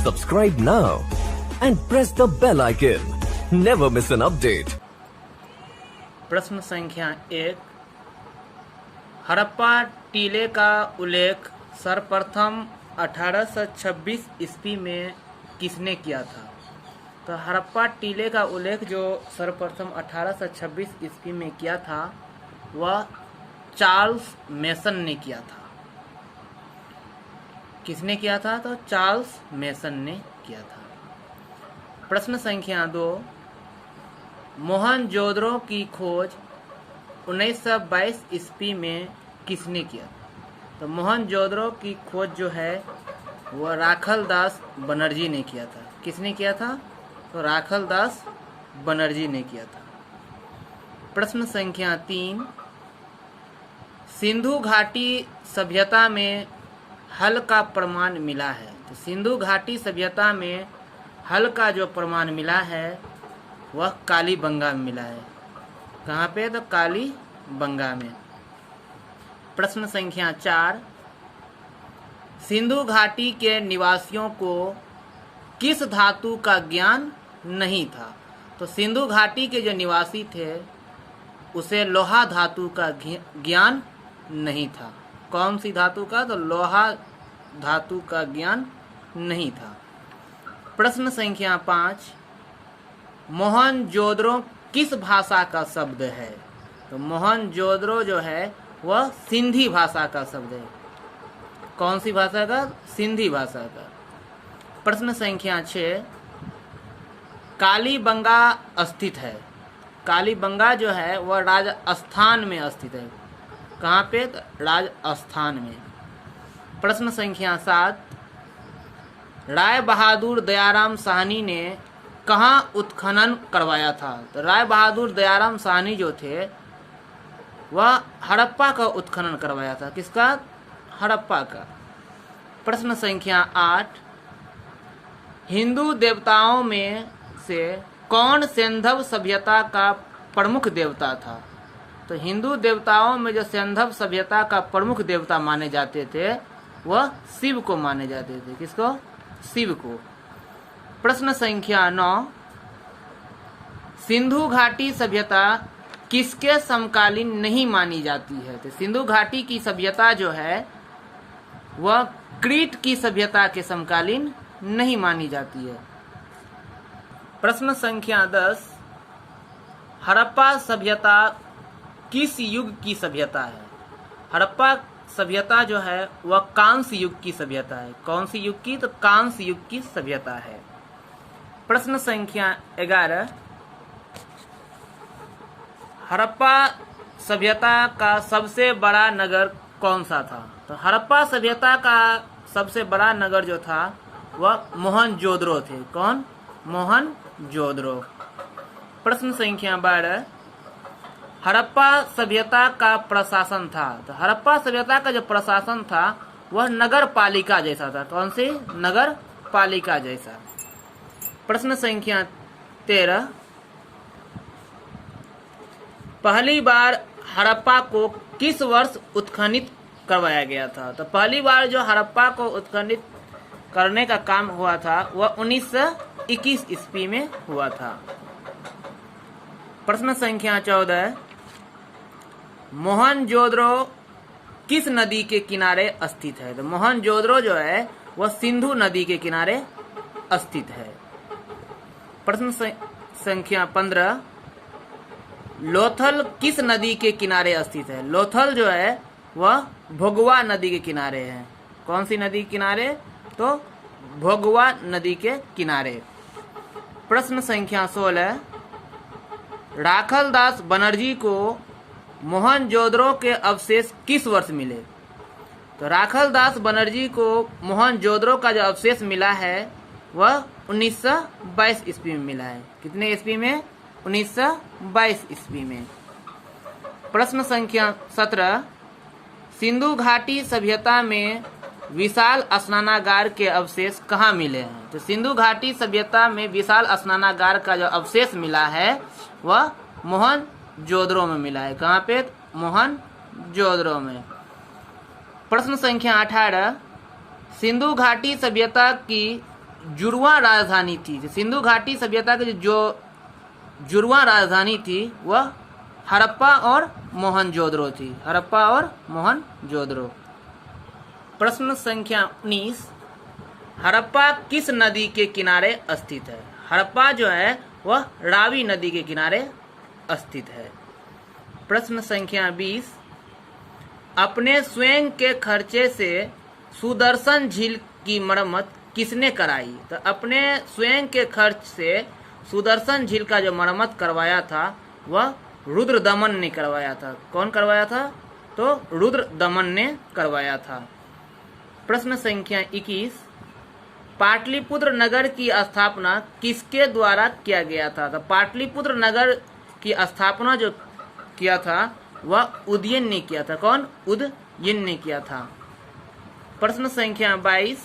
Subscribe now and press the bell icon. Never miss an update. प्रश्न संख्या 1। हड़प्पा टीले का उल्लेख सर्वप्रथम 1826 ईस्वी में किसने किया था? तो हड़प्पा टीले का उल्लेख जो सर्वप्रथम 1826 ईस्वी में किया था वह चार्ल्स मेसन ने किया था। किसने किया था? तो चार्ल्स मेसन ने किया था। प्रश्न संख्या 2। मोहनजोदड़ो की खोज 1922 ईस्वी में किसने किया? तो मोहनजोदड़ो की खोज जो है वह राखलदास बनर्जी ने किया था। किसने किया था? तो राखलदास बनर्जी ने किया था। प्रश्न संख्या 3। सिंधु घाटी सभ्यता में हल का प्रमाण मिला है। तो सिंधु घाटी सभ्यता में हल का जो प्रमाण मिला है वह कालीबंगा में मिला है। कहाँ पे? तो कालीबंगा में। प्रश्न संख्या 4। सिंधु घाटी के निवासियों को किस धातु का ज्ञान नहीं था? तो सिंधु घाटी के जो निवासी थे उसे लोहा धातु का ज्ञान नहीं था। कौन सी धातु का? तो लोहा धातु का ज्ञान नहीं था। प्रश्न संख्या 5। मोहनजोदड़ो किस भाषा का शब्द है? तो मोहनजोदड़ो जो है वह सिंधी भाषा का शब्द है। कौन सी भाषा का? सिंधी भाषा का। प्रश्न संख्या 6। कालीबंगा स्थित है। कालीबंगा जो है वह राजस्थान में स्थित है। कहाँ पे? राजस्थान में। प्रश्न संख्या 7। राय बहादुर दयाराम साहनी ने कहाँ उत्खनन करवाया था? तो राय बहादुर दयाराम साहनी जो थे वह हड़प्पा का उत्खनन करवाया था। किसका? हड़प्पा का। प्रश्न संख्या 8। हिंदू देवताओं में से कौन सिंधव सभ्यता का प्रमुख देवता था? तो हिंदू देवताओं में जो सिंधव सभ्यता का प्रमुख देवता माने जाते थे वह शिव को माने जाते थे। किसको? शिव को। प्रश्न संख्या 9। सिंधु घाटी सभ्यता किसके समकालीन नहीं मानी जाती है? तो सिंधु घाटी की सभ्यता जो है वह क्रीट की सभ्यता के समकालीन नहीं मानी जाती है। प्रश्न संख्या 10। हड़प्पा सभ्यता किस युग की सभ्यता है? हड़प्पा सभ्यता जो है वह कांस्य युग की सभ्यता है। कौन सी युग की? तो कांस्य युग की सभ्यता है। प्रश्न संख्या 11। हड़प्पा सभ्यता का सबसे बड़ा नगर कौन सा था? तो हड़प्पा सभ्यता का सबसे बड़ा नगर जो था वह मोहनजोदड़ो थे। कौन? मोहनजोदड़ो। प्रश्न संख्या 12। हड़प्पा सभ्यता का प्रशासन था। तो हड़प्पा सभ्यता का जो प्रशासन था वह नगर पालिका जैसा था। कौन सी? नगर पालिका जैसा। प्रश्न संख्या 13। पहली बार हड़प्पा को किस वर्ष उत्खनित करवाया गया था? तो पहली बार जो हड़प्पा को उत्खनित करने का काम हुआ था वह 1921 ईस्वी में हुआ था। प्रश्न संख्या 14। मोहनजोदड़ो किस नदी के किनारे स्थित है? तो मोहनजोदड़ो जो है वह सिंधु नदी के किनारे स्थित है। प्रश्न संख्या 15। लोथल किस नदी के किनारे स्थित है? लोथल जो है वह भोगवा नदी के किनारे है। कौन सी नदी के किनारे? तो भोगवा नदी के किनारे। प्रश्न संख्या 16। राखलदास बनर्जी को मोहनजोदड़ो के अवशेष किस वर्ष मिले? तो राखलदास बनर्जी को मोहनजोदड़ो का जो अवशेष मिला है वह 1922 ईस्वी में मिला है। कितने ईस्वी में? 1922 ईस्वी में। प्रश्न संख्या 17। सिंधु घाटी सभ्यता में विशाल स्नानागार के अवशेष कहाँ मिले हैं? तो सिंधु घाटी सभ्यता में विशाल स्नानागार का जो अवशेष मिला है वह मोहनजोदड़ो में मिला है। कहाँ पे? मोहनजोदड़ो में। प्रश्न संख्या 18। सिंधु घाटी सभ्यता की जुड़वा राजधानी थी, सिंधु घाटी सभ्यता की जो जुड़वा राजधानी थी वह हड़प्पा और मोहनजोदड़ो थी, हड़प्पा और मोहनजोदड़ो। प्रश्न संख्या 19, हड़प्पा किस नदी के किनारे स्थित है? हड़प्पा जो है वह रावी नदी के किनारे स्थित है। प्रश्न संख्या 20, अपने स्वयं के खर्चे से सुदर्शन झील की मरम्मत किसने कराई? तो अपने स्वयं के खर्च से सुदर्शन झील का जो मरम्मत करवाया था वह रुद्रदमन ने करवाया था। कौन करवाया था? तो रुद्रदमन ने करवाया था। प्रश्न संख्या 21, पाटलिपुत्र नगर की स्थापना किसके द्वारा किया गया था? तो पाटलिपुत्र नगर की स्थापना जो किया था वह उदयन ने किया था। कौन? उदयन ने किया था। प्रश्न संख्या 22,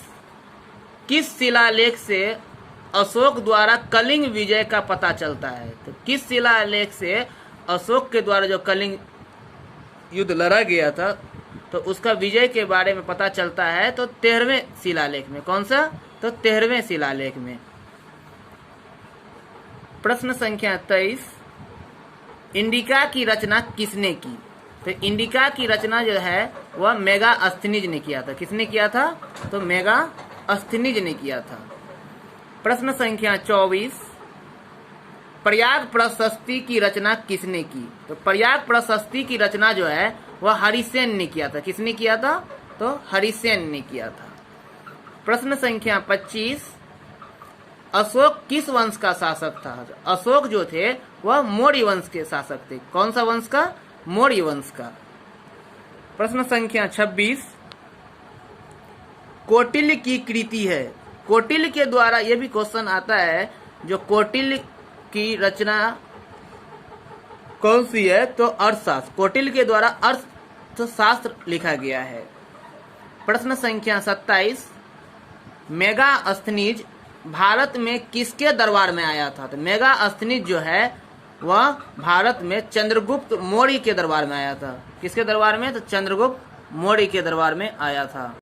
किस शिलालेख से अशोक द्वारा कलिंग विजय का पता चलता है? तो किस शिलालेख से अशोक के द्वारा जो कलिंग युद्ध लड़ा गया था तो उसका विजय के बारे में पता चलता है? तो 13वें शिलालेख में। कौन सा? तो 13वें शिलालेख में। प्रश्न संख्या 23, इंडिका की रचना किसने की? तो इंडिका की रचना जो है वह मेगास्थनीज ने किया था। किसने किया था? तो मेगास्थनीज ने किया था। प्रश्न संख्या 24, प्रयाग प्रशस्ति की रचना किसने की? तो प्रयाग प्रशस्ति की रचना जो है वह हरिसेन ने किया था। किसने किया था? तो हरिसेन ने किया था। प्रश्न संख्या 25, अशोक किस वंश का शासक था? अशोक जो थे वह मौर्य वंश के शासक थे। कौन सा वंश का? मौर्य वंश का। प्रश्न संख्या 26, कौटिल्य की कृति है। कौटिल्य के द्वारा यह भी क्वेश्चन आता है, जो कौटिल्य की रचना कौन सी है? तो अर्थशास्त्र। कौटिल्य के द्वारा अर्थशास्त्र लिखा गया है। प्रश्न संख्या 27, मेगास्थनीज भारत में किसके दरबार में आया था? तो मेगास्थनीज जो है वह भारत में चंद्रगुप्त मौर्य के दरबार में आया था। किसके दरबार में? तो चंद्रगुप्त मौर्य के दरबार में आया था।